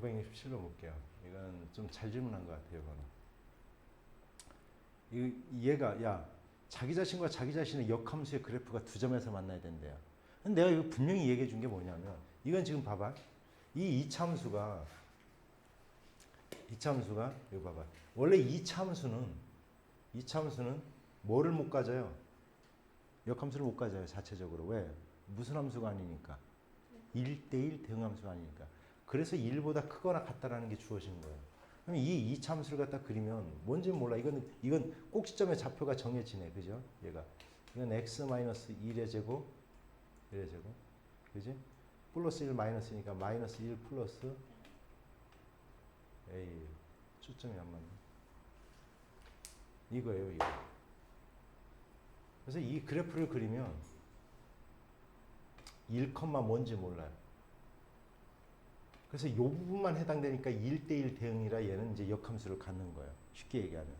567로 볼게요. 이건 좀 잘 질문한 것 같아요. 얘가 야 자기 자신과 자기 자신의 역함수의 그래프가 두 점에서 만나야 된대요. 근데 내가 이거 분명히 얘기해 준 게 뭐냐면 이건 지금 봐봐. 이 이차함수가 이거 봐봐. 원래 이차함수는 뭐를 못 가져요? 역함수를 못 가져요. 자체적으로. 왜? 무슨 함수가 아니니까. 1대1 대응함수가 아니니까. 그래서 1보다 크거나 같다라는 게 주어진 거예요. 그럼 이 이차함수를 갖다 그리면 뭔지는 몰라. 이건 꼭지점의 좌표가 정해지네. 그죠? 이건 x-1의 제곱, 1의 제곱. 그지? 플러스 1 마이너스니까 마이너스 1 플러스 a. 초점이 안 맞네. 이거예요, 이거. 그래서 이 그래프를 그리면 1, 뭔지 몰라요. 그래서 이 부분만 해당되니까 1대1 대응이라 얘는 이제 역함수를 갖는 거예요. 쉽게 얘기하면.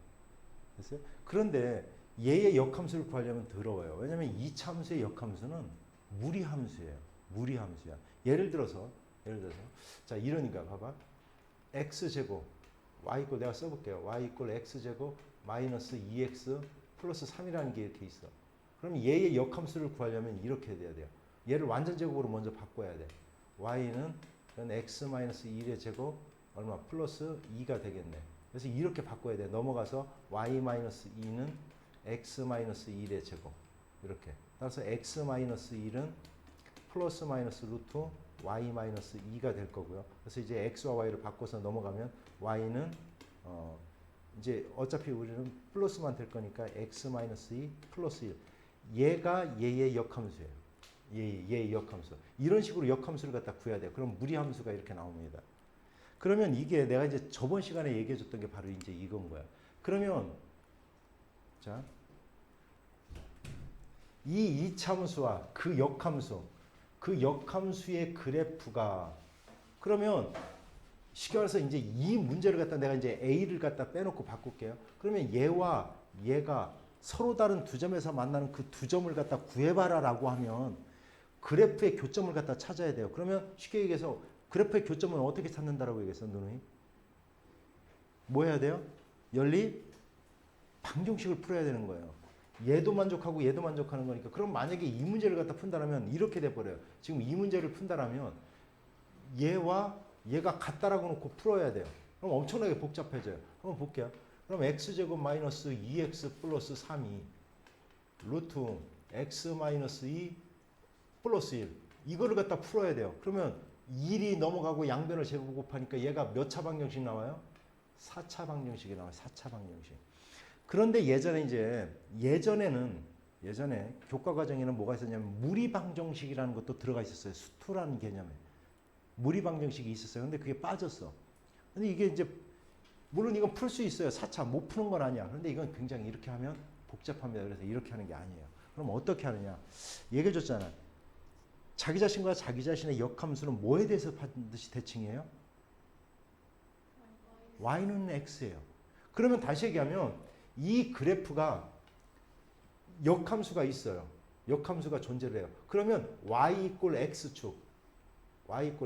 됐어요? 그런데 얘의 역함수를 구하려면 더러워요. 왜냐면 이차함수의 역함수는 무리함수예요. 무리함수야. 예를 들어서 자 이러니까 봐봐. x제곱 y 내가 써볼게요. y x제곱 마이너스 2x 플러스 3이라는 게 이렇게 있어. 그럼 얘의 역함수를 구하려면 이렇게 돼야 돼요. 얘를 완전 제곱으로 먼저 바꿔야 돼. y는 x-1의 제곱 얼마 플러스 2가 되겠네. 그래서 이렇게 바꿔야 돼. 넘어가서 y-2는 x-1의 제곱 이렇게. 따라서 x-1은 플러스 마이너스 루트 y-2가 될 거고요. 그래서 이제 x와 y를 바꿔서 넘어가면 y는 이제 어차피 우리는 플러스만 될 거니까 x-2 플러스 1. 얘가 얘의 역함수예요. 얘의 역함수. 이런 식으로 역함수를 갖다 구해야 돼요. 그럼 무리함수가 이렇게 나옵니다. 그러면 이게 내가 이제 저번 시간에 얘기해 줬던 게 바로 이제 이건 거야. 그러면 자, 이 이차함수와 그 역함수의 그래프가 그러면 쉽게 말해서 이제 이 문제를 갖다 내가 이제 A를 갖다 빼놓고 바꿀게요. 그러면 얘와 얘가 서로 다른 두 점에서 만나는 그 두 점을 갖다 구해봐라 라고 하면 그래프의 교점을 갖다 찾아야 돼요. 그러면 쉽게 얘기해서 그래프의 교점은 어떻게 찾는다라고 얘기했어, 누누이? 뭐 해야 돼요? 연립 방정식을 풀어야 되는 거예요. 얘도 만족하고 얘도 만족하는 거니까. 그럼 만약에 이 문제를 갖다 푼다면 이렇게 돼버려요. 지금 이 문제를 푼다면 얘와 얘가 같다라고 놓고 풀어야 돼요. 그럼 엄청나게 복잡해져요. 한번 볼게요. 그럼 x제곱 마이너스 2x 플러스 3이 루트 x 마이너스 2 플러스 1 이거를 갖다 풀어야 돼요. 그러면 1이 넘어가고 양변을 제곱하니까 얘가 몇 차 방정식 나와요? 4차 방정식이 나와요. 4차 방정식. 그런데 예전에 교과 과정에는 뭐가 있었냐면 무리 방정식이라는 것도 들어가 있었어요. 수투라는 개념에. 무리 방정식이 있었어요. 근데 그게 빠졌어. 근데 이게 이제 물론 이건 풀 수 있어요. 4차 못 푸는 건 아니야. 그런데 이건 굉장히 이렇게 하면 복잡합니다. 그래서 이렇게 하는 게 아니에요. 그럼 어떻게 하느냐? 얘기해 줬잖아. 자기 자신과 자기 자신의 역함수는 뭐에 대해서 반드시 대칭해요? y는 x예요. 그러면 다시 얘기하면 이 그래프가 역함수가 있어요. 역함수가 존재를 해요. 그러면 y 이꼴 x축 야 이거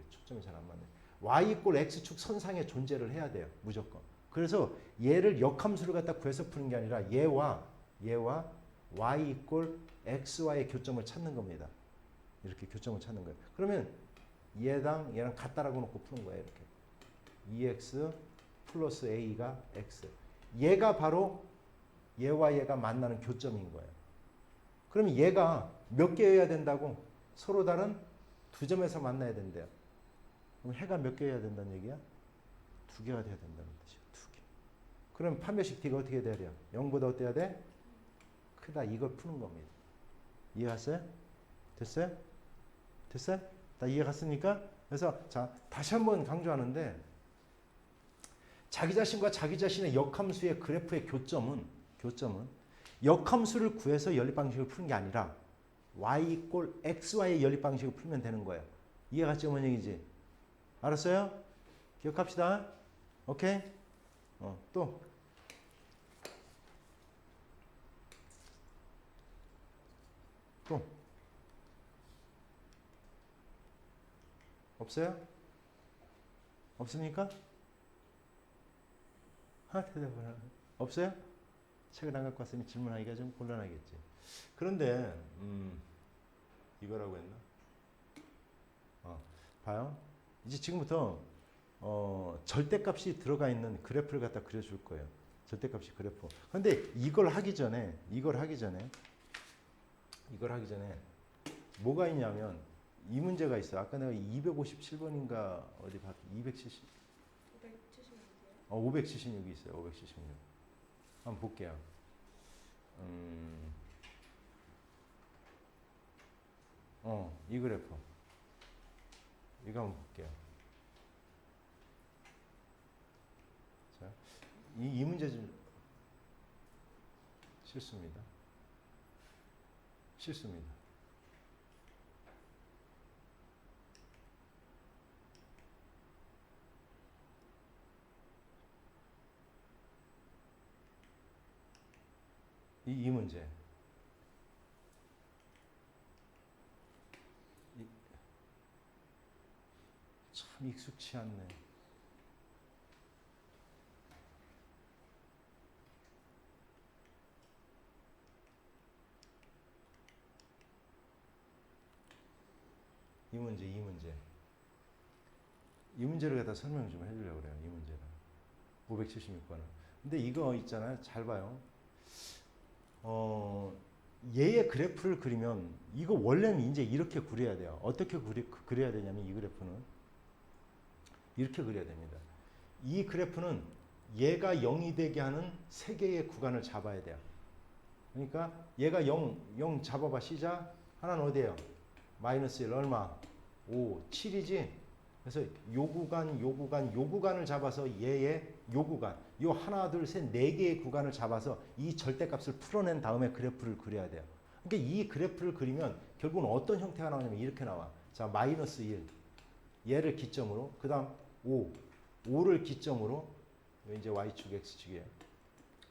초점이 잘 안 맞네. y 이꼴 x축 선상에 존재를 해야 돼요. 무조건. 그래서 얘를 역함수를 갖다 구해서 푸는 게 아니라 얘와 y 이꼴 x와의 교점을 찾는 겁니다. 이렇게 교점을 찾는 거예요. 그러면 얘랑 같다라고 놓고 푸는 거예요. 이렇게 2x 플러스 a가 x. 얘가 바로 얘와 얘가 만나는 교점인 거예요. 그러면 얘가 몇 개여야 된다고? 서로 다른 두 점에서 만나야 된대요. 그럼 해가 몇 개여야 된다는 얘기야? 2개가 돼야 된다는 뜻이야. 2개. 그럼 판별식 D가 어떻게 돼야 돼요? 0보다 어때야 돼? 크다. 이걸 푸는 겁니다. 이해갔어요? 됐어요? 다 이해갔습니까? 그래서 자 다시 한번 강조하는데 자기 자신과 자기 자신의 역함수의 그래프의 교점은 역함수를 구해서 연립방식을 푸는 게 아니라 y 이꼴 xy의 연립방식을 풀면 되는 거예요. 이해갔죠? 뭔 얘기지? 알았어요? 기억합시다. 오케이? 또 없어요? 없습니까? 대답을 하나. 없어요? 책을 안 갖고 왔으니 질문하기가 좀 곤란하겠지. 그런데 이거라고 했나? 봐요. 이제 지금부터 절대값이 들어가 있는 그래프를 갖다 그려줄 거예요. 절대값이 그래프. 근데 이걸 하기 전에 뭐가 있냐면 이 문제가 있어. 아까 내가 257번인가 어디 봤 270 576이요? 576이 있어요. 576. 한번 볼게요. 이 그래프. 이거 한번 볼게요. 자, 이 문제 좀 실수입니다. 이 문제. 참 익숙치 않네. 이 문제를 갖다 설명 좀 해주려고 그래요. 이 문제를. 576번은. 근데 이거 있잖아요. 잘 봐요. 얘의 그래프를 그리면 이거 원래는 이제 이렇게 그려야 돼요. 어떻게 그려야 되냐면 이 그래프는 이렇게 그려야 됩니다. 이 그래프는 얘가 0이 되게 하는 세 개의 구간을 잡아야 돼요. 그러니까 얘가 0 잡아봐. 시작. 하나는 어디예요? 마이너스 1 얼마? 5, 7이지? 그래서 요 구간을 잡아서 얘의 요 구간, 요 하나, 둘, 셋, 네 개의 구간을 잡아서 이 절대값을 풀어낸 다음에 그래프를 그려야 돼요. 그러니까 이 그래프를 그리면 결국은 어떤 형태가 나오냐면 이렇게 나와. 자, 마이너스 1. 얘를 기점으로, 그 다음 5를 기점으로, 이제 Y축, X축이에요.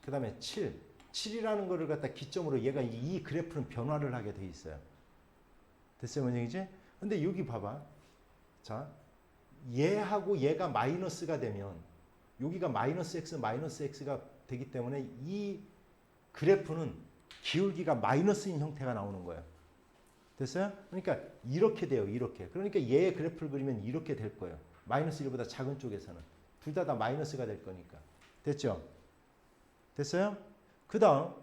그 다음에 7이라는 거를 갖다 기점으로 얘가 이 그래프는 변화를 하게 돼 있어요. 됐어요, 뭔 얘기지? 근데 여기 봐봐. 자, 얘하고 얘가 마이너스가 되면 여기가 마이너스 x가 되기 때문에 이 그래프는 기울기가 마이너스인 형태가 나오는 거예요. 됐어요? 그러니까 이렇게 돼요. 이렇게. 그러니까 얘의 그래프를 그리면 이렇게 될 거예요. 마이너스 1보다 작은 쪽에서는. 둘 다 마이너스가 될 거니까. 됐죠? 됐어요? 그 다음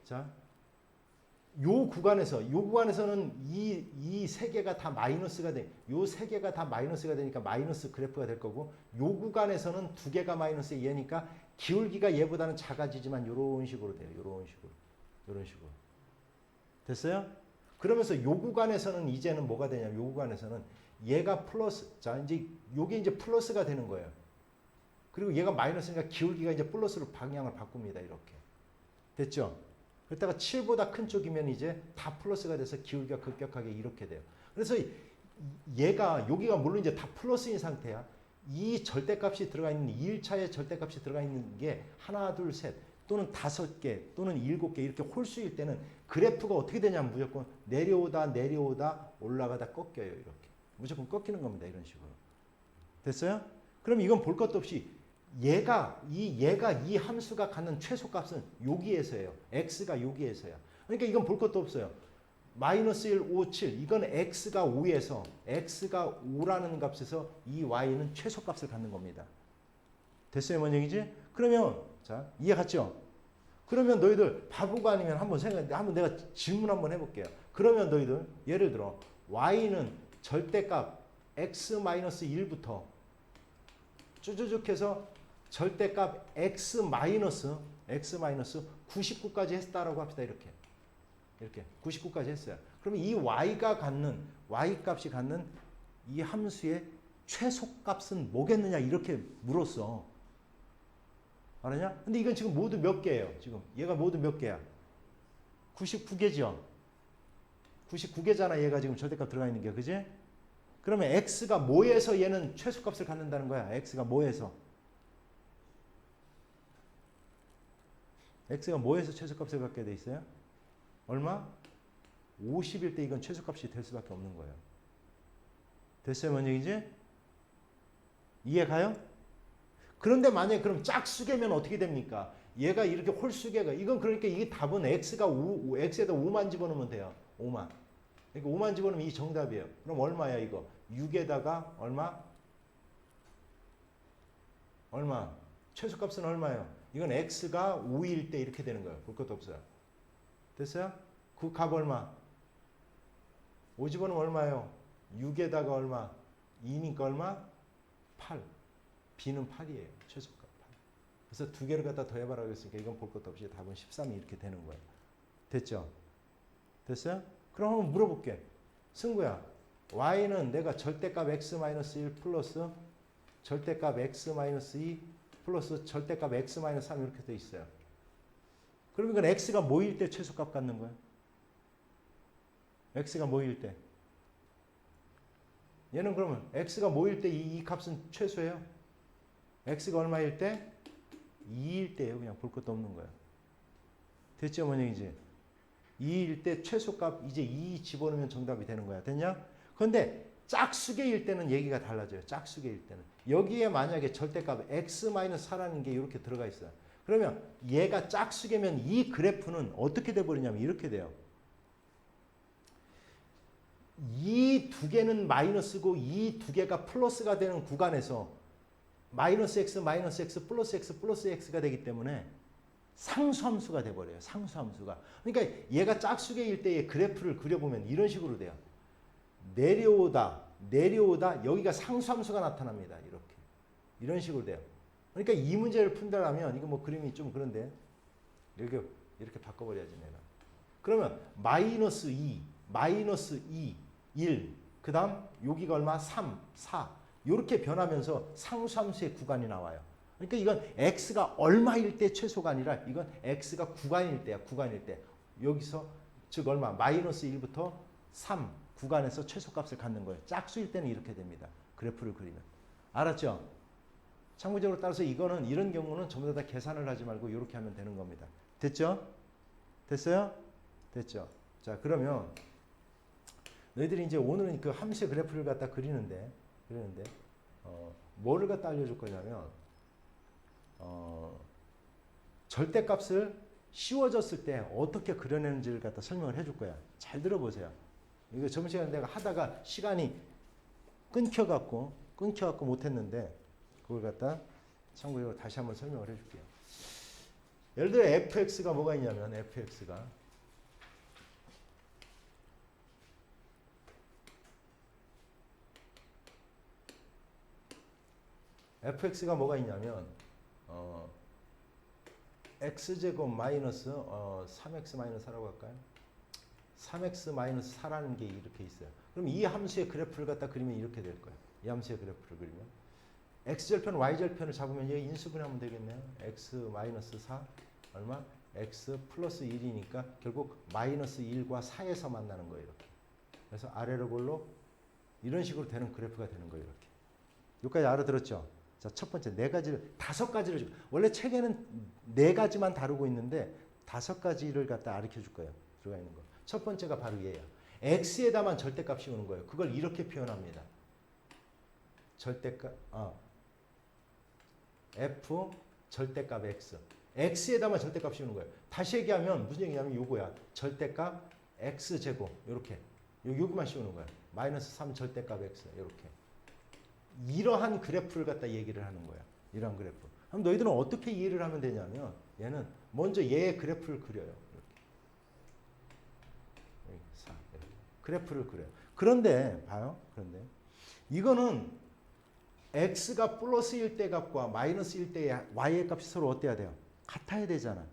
자, 요 구간에서는 이 세 개가 다 마이너스가 돼. 요 세 개가 다 마이너스가 되니까 마이너스 그래프가 될 거고, 요 구간에서는 두 개가 마이너스 얘니까 기울기가 얘보다는 작아지지만 요런 식으로 돼요. 요런 식으로. 됐어요? 그러면서 요 구간에서는 이제는 뭐가 되냐면 요 구간에서는 얘가 플러스, 자, 이제 요게 이제 플러스가 되는 거예요. 그리고 얘가 마이너스니까 기울기가 이제 플러스로 방향을 바꿉니다. 이렇게. 됐죠? 그러다가 7보다 큰 쪽이면 이제 다 플러스가 돼서 기울기가 급격하게 이렇게 돼요. 그래서 얘가 여기가 물론 이제 다 플러스인 상태야. 이 절대값이 들어가 있는 1차의 절대값이 들어가 있는 게 하나, 둘, 셋 또는 5개 또는 7개 이렇게 홀수일 때는 그래프가 어떻게 되냐면 무조건 내려오다 올라가다 꺾여요. 이렇게. 무조건 꺾이는 겁니다. 이런 식으로. 됐어요? 그럼 이건 볼 것도 없이 얘가 이 함수가 갖는 최소값은 여기에서예요. x가 여기에서야. 그러니까 이건 볼 것도 없어요. 마이너스 1, 5, 7 이건 x가 5에서 x가 5라는 값에서 이 y는 최소값을 갖는 겁니다. 됐어요? 뭔 얘기지? 그러면 자 이해 갔죠? 그러면 너희들 바보가 아니면 한번 내가 질문 한번 해볼게요. 그러면 너희들 예를 들어 y는 절대값 x-1부터 쭈쭈쭉 해서 절대값 x-99까지 했다라고 합시다. 이렇게 99까지 했어요. 그러면 이 y값이 갖는 이 함수의 최소값은 뭐겠느냐 이렇게 물었어. 알았냐? 근데 이건 지금 모두 몇 개예요? 지금 얘가 모두 몇 개야? 99개죠. 99개잖아. 얘가 지금 절대값 들어가 있는 게, 그지? 그러면 x가 뭐에서 얘는 최소값을 갖는다는 거야? x가 뭐에서? x가 뭐에서 최소값을 갖게 돼 있어요? 얼마? 50일 때 이건 최소값이 될 수밖에 없는 거예요. 됐어요? 뭔 얘기지? 이해 가요? 그런데 만약에 그럼 짝수개면 어떻게 됩니까? 얘가 이렇게 홀수개가 이건 그러니까 이게 답은 x가 5, x에다 5만 집어넣으면 돼요. 5만. 그러니까 5만 집어넣으면 이 정답이에요. 그럼 얼마야 이거? 6에다가 얼마? 얼마? 최소값은 얼마예요? 이건 x가 5일 때 이렇게 되는 거예요. 볼 것도 없어요. 됐어요? 그 값 얼마? 5 집어넣으면 얼마예요? 6에다가 얼마? 2니까 얼마? 8. b는 8이에요. 최소값 8. 그래서 두 개를 갖다 더해봐라 그랬으니까 이건 볼 것도 없이 답은 13이 이렇게 되는 거예요. 됐죠? 됐어요? 그럼 한번 물어볼게. 승구야, y는 내가 절대값 x-1 플러스 절대값 x-2 플러스 절대값 x-3 이렇게 돼 있어요. 그럼 이건 x가 뭐일 때 최소값 갖는 거예요? x가 뭐일 때? 얘는 그러면 x가 뭐일 때 이 값은 최소예요? x가 얼마일 때? 2일 때예요. 그냥 볼 것도 없는 거예요. 됐죠? 뭔 얘기지? 2일 때 최소값 이제 2 집어넣으면 정답이 되는 거야. 됐냐? 그런데 짝수개일 때는 얘기가 달라져요. 짝수개일 때는. 여기에 만약에 절대값 x-4라는 게 이렇게 들어가 있어요. 그러면 얘가 짝수개면 이 그래프는 어떻게 돼버리냐면 이렇게 돼요. 이 두 개는 마이너스고 이 두 개가 플러스가 되는 구간에서 마이너스 x 플러스 x가 되기 때문에 상수함수가 돼버려요. 상수함수가. 그러니까 얘가 짝수개일 때의 그래프를 그려보면 이런 식으로 돼요. 내려오다 여기가 상수함수가 나타납니다. 이렇게. 이런 식으로 돼요. 그러니까 이 문제를 푼다면 이거 뭐 그림이 좀 그런데 이렇게 바꿔버려야지 내가. 그러면 마이너스 2, 1, 그 다음 여기가 얼마? 3, 4 이렇게 변하면서 상수함수의 구간이 나와요. 그러니까 이건 x가 얼마일 때 최소가 아니라 이건 x가 구간일 때야. 구간일 때. 여기서 즉 얼마? 마이너스 1부터 3 구간에서 최소값을 갖는 거예요. 짝수일 때는 이렇게 됩니다. 그래프를 그리면. 알았죠? 참고적으로 따라서 이거는 이런 경우는 전부 다 계산을 하지 말고 이렇게 하면 되는 겁니다. 됐죠? 됐어요? 됐죠? 자, 그러면 너희들이 이제 오늘은 그 함수의 그래프를 갖다 그리는데 뭐를 갖다 알려줄 거냐면 절대값을 씌워졌을 때 어떻게 그려내는지를 갖다 설명을 해줄 거야. 잘 들어보세요. 이거 점심시간에 내가 하다가 시간이 끊겨갖고 못했는데 그걸 갖다 참고로 다시 한번 설명을 해줄게요. 예를 들어 fx가 뭐가 있냐면 fx가 뭐가 있냐면 x제곱 마이너스 3x 마이너스 4라고 할까요? 3x 마이너스 4라는 게 이렇게 있어요. 그럼 이 함수의 그래프를 갖다 그리면 이렇게 될 거예요. 이 함수의 그래프를 그리면 x절편, y절편을 잡으면 여기 인수분해하면 되겠네요. x 마이너스 4 얼마? x 플러스 1이니까 결국 마이너스 1과 4에서 만나는 거예요. 이렇게. 그래서 아래로 골로 이런 식으로 되는 그래프가 되는 거예요. 이렇게. 여기까지 알아들었죠? 자, 첫 번째 다섯 가지를 원래 책에는 4가지만 다루고 있는데 5가지를 갖다 가르쳐 줄 거예요. 들어가 있는 거. 첫 번째가 바로 얘예요. x에다만 절대값 씌우는 거예요. 그걸 이렇게 표현합니다. 절대값 f 절대값 x. x에다만 절대값 씌우는 거예요. 다시 얘기하면 무슨 얘기냐면 요거야. 절대값 x제곱 이렇게. 여기만 씌우는 거야. 마이너스 3 절대값 x 이렇게. 이러한 그래프를 갖다 얘기를 하는 거야. 이러한 그래프. 그럼 너희들은 어떻게 이해를 하면 되냐면 얘는 먼저 얘의 그래프를 그려요. 이렇게. 4, 이렇게. 그래프를 그려요. 그런데 봐요. 그런데 이거는 x가 플러스일 때 값과 마이너스일 때의 y의 값이 서로 어때야 돼요? 같아야 되잖아.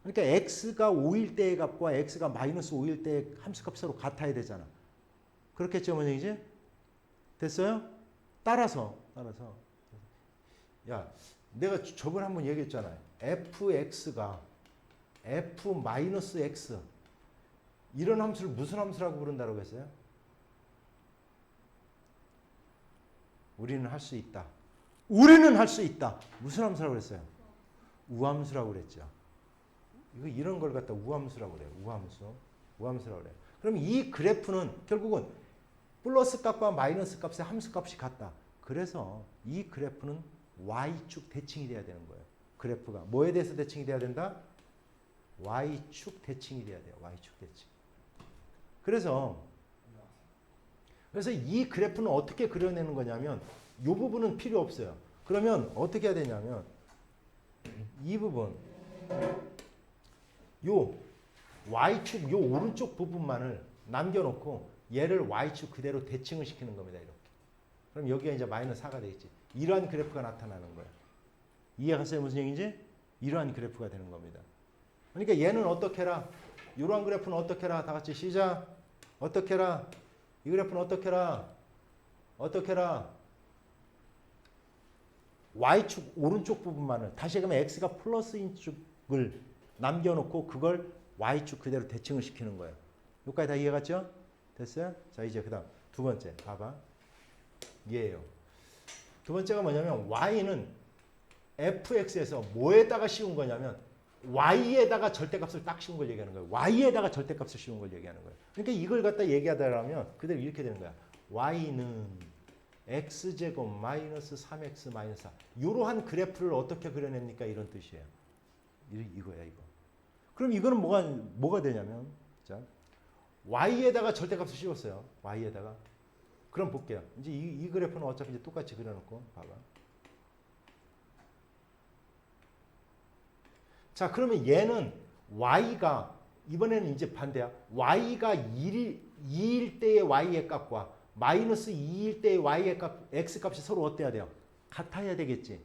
그러니까 x가 5일 때의 값과 x가 마이너스 5일 때의 함수값이 서로 같아야 되잖아. 그렇겠죠, 뭔 얘기지? 됐어요? 따라서 야, 내가 저번에 한번 얘기했잖아요. fx가 f-x 이런 함수를 무슨 함수라고 부른다고 했어요? 우리는 할 수 있다. 우리는 할 수 있다. 무슨 함수라고 그랬어요? 우함수라고 그랬죠. 이런 걸 갖다 우함수라고 그래요. 우함수라고 그래요. 그럼 이 그래프는 결국은 플러스 값과 마이너스 값의 함수 값이 같다. 그래서 이 그래프는 y축 대칭이 돼야 되는 거예요. 그래프가 뭐에 대해서 대칭이 돼야 된다? y축 대칭이 돼야 돼요. y축 대칭. 그래서 이 그래프는 어떻게 그려내는 거냐면 이 부분은 필요 없어요. 그러면 어떻게 해야 되냐면 이 부분 요 y축 요 오른쪽 부분만을 남겨놓고 얘를 y축 그대로 대칭을 시키는 겁니다. 이렇게. 그럼 여기가 이제 마이너스 4가 되겠지. 이러한 그래프가 나타나는 거예요. 이해하세요? 무슨 얘기인지? 이러한 그래프가 되는 겁니다. 그러니까 얘는 어떻게 해라? 이러한 그래프는 어떻게 해라? 다 같이 시작. 어떻게 해라? 이 그래프는 어떻게 해라? 어떻게 해라? y축 오른쪽 부분만을 다시 그러면 x가 플러스인 축을 남겨놓고 그걸 y축 그대로 대칭을 시키는 거예요. 여기까지 다 이해갔죠? 됐어요? 자 이제 그 다음 두 번째 봐봐. 얘예요. 두 번째가 뭐냐면 y는 fx에서 뭐에다가 씌운 거냐면 y에다가 절대값을 딱 씌운 걸 얘기하는 거예요. y에다가 절대값을 씌운 걸 얘기하는 거예요. 그러니까 이걸 갖다 얘기하다라면 그대로 이렇게 되는 거야. y는 x제곱 마이너스 3x 마이너스 4. 이러한 그래프를 어떻게 그려냅니까? 이런 뜻이에요. 이거야 이거. 그럼 이거는 뭐가 되냐면 자 y에다가 절대값을 씌웠어요. y에다가. 그럼 볼게요. 이제 이 그래프는 어차피 이제 똑같이 그려놓고 봐봐. 자 그러면 얘는 y가 이번에는 이제 반대야. y가 2일 때의 y의 값과 마이너스 2일 때의 y의 값, x값이 서로 어때야 돼요? 같아야 되겠지.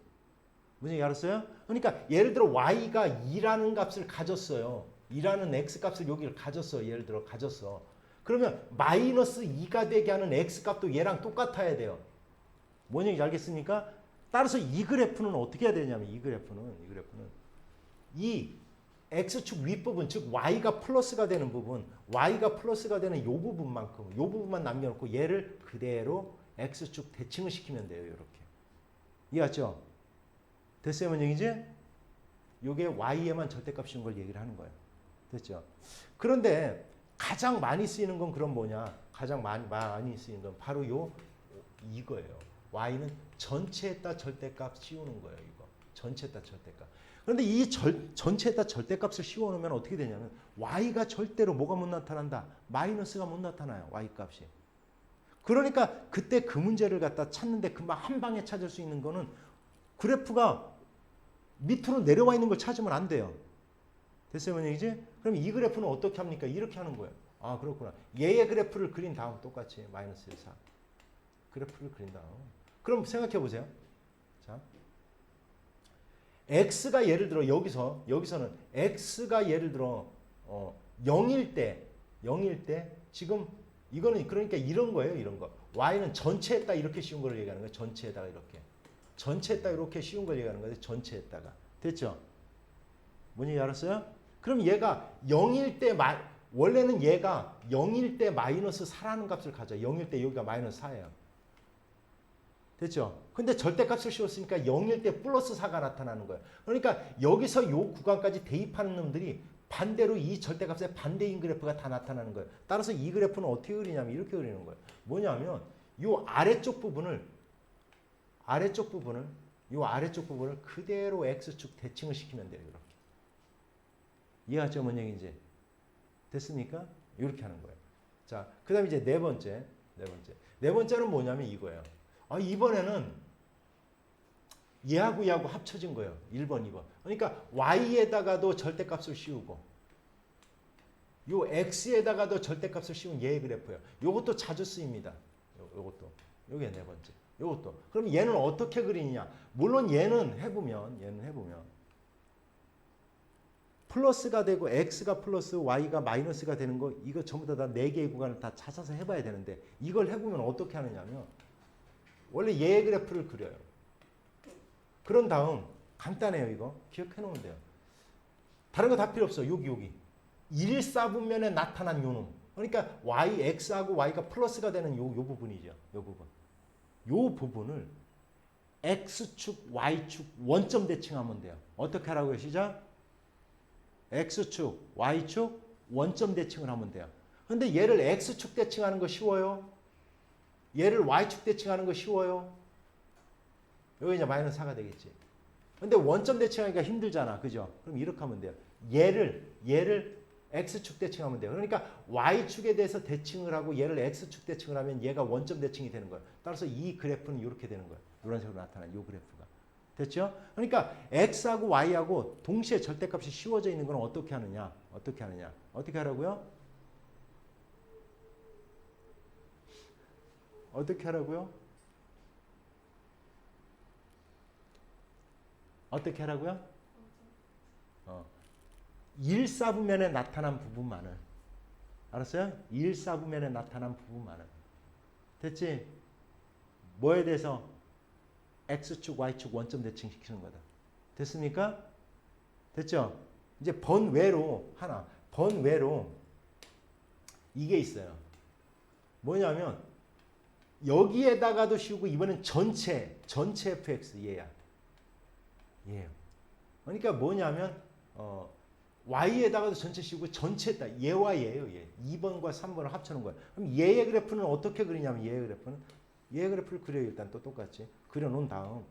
무슨 얘기 알았어요? 그러니까 예를 들어 y가 2라는 값을 가졌어요. 2라는 x값을 여기를 가졌어. 예를 들어 가졌어. 그러면 마이너스 2가 되게 하는 x값도 얘랑 똑같아야 돼요. 뭔 얘기인지 알겠습니까? 따라서 이 그래프는 어떻게 해야 되냐면 이 그래프는 이 x축 윗부분 즉 y가 플러스가 되는 부분 y가 플러스가 되는 이 부분만큼 이 부분만 남겨놓고 얘를 그대로 x축 대칭을 시키면 돼요. 이렇게. 이해갔죠? 됐어요? 뭔 얘기지? 이게 y에만 절대값 씌운 걸 얘기를 하는 거예요. 됐죠? 그런데 가장 많이 쓰이는 건 그럼 뭐냐? 가장 많이 쓰이는 건 바로 이거예요. y는 전체에다 절대값 씌우는 거예요. 이거. 전체에다 절대값. 그런데 이 전체에다 절대값을 씌워놓으면 어떻게 되냐면 y가 절대로 뭐가 못 나타난다? 마이너스가 못 나타나요. y값이. 그러니까 그때 그 문제를 갖다 찾는데 금방 한 방에 찾을 수 있는 거는 그래프가 밑으로 내려와 있는 걸 찾으면 안 돼요. 됐어요? 뭔 얘기지? 그럼 이 그래프는 어떻게 합니까? 이렇게 하는 거예요. 아 그렇구나. 얘의 그래프를 그린 다음 똑같이 마이너스 4 그래프를 그린 다음 그럼 생각해 보세요. 자 x가 예를 들어 여기서는 x가 예를 들어 0일 때 지금 이거는 그러니까 이런 거예요. 이런 거. y는 전체에다 이렇게 씌운 걸 얘기하는 거예요. 전체에다가 이렇게 씌운 걸 얘기하는 거예요. 전체에다가. 됐죠? 뭔지 알았어요? 그럼 얘가 0일 때 원래는 얘가 0일 때 마이너스 4라는 값을 가져. 0일 때 여기가 마이너스 4예요. 됐죠? 근데 절대값을 씌웠으니까 0일 때 플러스 4가 나타나는 거예요. 그러니까 여기서 이 구간까지 대입하는 놈들이 반대로 이 절대값의 반대인 그래프가 다 나타나는 거예요. 따라서 이 그래프는 어떻게 그리냐면 이렇게 그리는 거예요. 뭐냐면 이 아래쪽 부분을 그대로 x축 대칭을 시키면 돼요. 이렇게. 이해하죠? 뭔 얘기인지. 됐습니까? 이렇게 하는 거예요. 자, 그 다음에 이제 네 번째는 뭐냐면 이거예요. 이번에는 얘하고 얘하고 합쳐진 거예요. 1번, 2번. 그러니까 y에다가도 절대값을 씌우고 요 x에다가도 절대값을 씌운 얘의 그래프예요. 요것도 자주 쓰입니다. 요것도. 요게 네 번째. 요것도. 그럼 얘는 어떻게 그리느냐? 물론 얘는 해보면 플러스가 되고 x가 플러스 y가 마이너스가 되는 거 이거 전부 다 4개의 구간을 다 찾아서 해봐야 되는데 이걸 해보면 어떻게 하느냐면 원래 얘의 그래프를 그려요. 그런 다음 간단해요. 이거 기억해 놓으면 돼요. 다른 거 다 필요 없어. 여기 1사분면에 나타난 요 놈. 그러니까 x하고 y가 플러스가 되는 요 부분이죠. 요 부분을 x축, y축 원점 대칭하면 돼요. 어떻게 하라고요? 시작. x축, y축 원점 대칭을 하면 돼요. 근데 얘를 x축 대칭하는 거 쉬워요? 얘를 y축 대칭하는 거 쉬워요. 여기 이제 마이너스 4가 되겠지. 근데 원점 대칭하기가 힘들잖아. 그죠? 그럼 이렇게 하면 돼요. 얘를 x축 대칭하면 돼요. 그러니까 y축에 대해서 대칭을 하고 얘를 x축 대칭을 하면 얘가 원점 대칭이 되는 거예요. 따라서 이 그래프는 이렇게 되는 거예요. 이런 식으로 나타나는 이 그래프가. 됐죠? 그러니까 x하고 y하고 동시에 절대값이 씌워져 있는 건 어떻게 하느냐? 어떻게 하느냐? 어떻게 하라고요? 어떻게 하라고요? 어떻게 하라고요? 1사분면에 나타난 부분만을. 알았어요? 1사분면에 나타난 부분만을. 됐지? 뭐에 대해서? x축, y축 원점 대칭 시키는 거다. 됐습니까? 됐죠? 이제 번외로 하나. 번외로 이게 있어요. 뭐냐면 여기에다가도 씌우고 이번엔 전체 fx 얘야. 얘예요. 그러니까 뭐냐면 y에다가도 전체 씌우고 전체다. 얘와 얘예요. 얘. 2번과 3번을 합쳐놓은 거예요. 그럼 얘의 그래프는 어떻게 그리냐면 얘의 그래프를 그려요. 일단 또 똑같이. 그려놓은 다음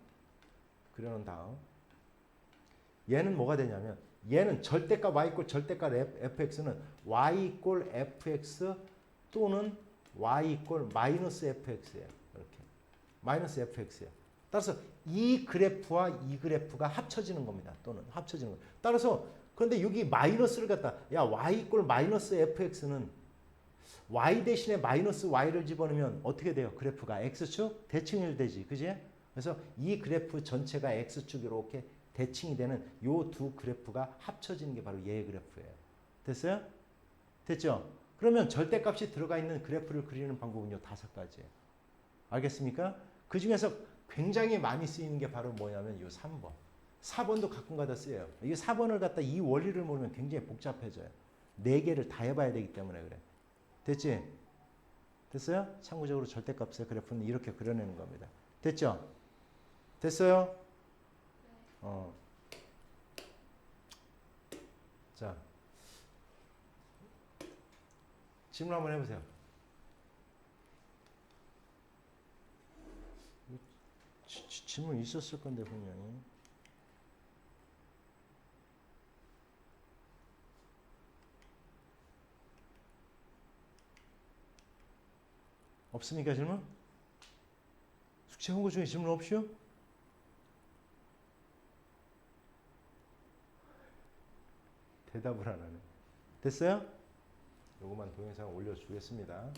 얘는 뭐가 되냐면 얘는 절대값 y 꼴 절대값 fx는 y 꼴 fx 또는 y 꼴 마이너스 fx예요. 이렇게. 마이너스 fx예요. 따라서 이 그래프와 이 그래프가 합쳐지는 겁니다. 또는 합쳐지는 거예요. 따라서 그런데 여기 마이너스를 갖다 y 꼴 마이너스 fx는 y 대신에 마이너스 y를 집어넣으면 어떻게 돼요? 그래프가 x축 대칭이 되지. 그지? 그래서 이 그래프 전체가 x축 이렇게 대칭이 되는 요 두 그래프가 합쳐지는 게 바로 얘의 그래프예요. 됐어요? 됐죠? 그러면 절대값이 들어가 있는 그래프를 그리는 방법은요 5가지예요. 알겠습니까? 그 중에서 굉장히 많이 쓰이는 게 바로 뭐냐면 요 3번. 4번도 가끔가다 쓰여요. 이 4번을 갖다 이 원리를 모르면 굉장히 복잡해져요. 4개를 다 해봐야 되기 때문에 그래. 됐지? 됐어요? 참고적으로 절대값의 그래프는 이렇게 그려내는 겁니다. 됐죠? 됐어요? 자, 질문 한번 해보세요. 질문 있었을 건데 분명히. 없습니까 질문? 숙제 홍보 중에 질문 없이요? 대답을 안 하네. 됐어요? 요거만 동영상 올려주겠습니다.